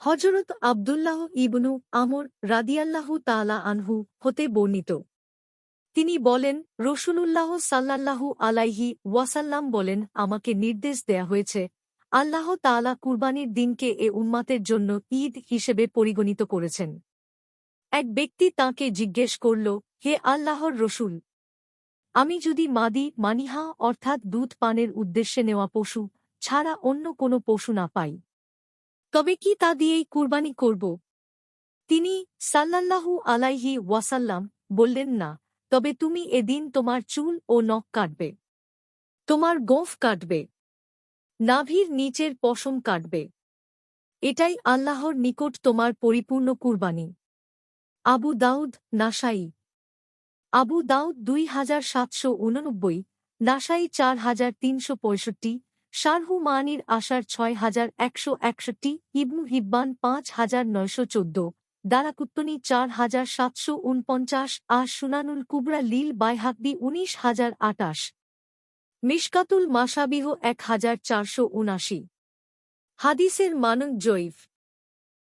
হযরত আব্দুল্লাহ ইবনু আমর রাদিয়াল্লাহু তাআলা আনহু হতে বর্ণিত। তিনি বলেন, রাসূলুল্লাহ সাল্লাল্লাহু আলাইহি ওয়াসাল্লাম বলেন, আমাকে নির্দেশ দেয়া হয়েছে, আল্লাহ তাআলা কুরবানির দিনকে এ উম্মতের জন্য ঈদ হিসেবে পরিগণিত করেছেন। এক ব্যক্তি তাঁকে জিজ্ঞেস করল, হে আল্লাহর রসূল, আমি যদি মানিহা অর্থাৎ দুধ পানের উদ্দেশ্যে নেওয়া পশু ছাড়া অন্য কোনো পশু না পাই, তবে কি তা দিয়েই কুরবানি করব? তিনি সাল্লাল্লাহু আলাইহি ওয়াসাল্লাম বললেন, না, তবে তুমি এদিন তোমার চুল ও নখ কাটবে, তোমার গোঁফ কাটবে, নাভির নিচের পশম কাটবে। এটাই আল্লাহর নিকট তোমার পরিপূর্ণ কুরবানি। আবু দাউদ, নাসাই। আবু দাউদ 2789, নাসাই 4365, শারহু মানির আশার 6161, ইবনু হিব্বান 5914, দারাকুত্তনি 4749 আর সুনানুল কুবরা লিল বাইহাকী 19028, মিশকাতুল মাসাবিহ 1479। হাদিসের মানক জয়ীফ।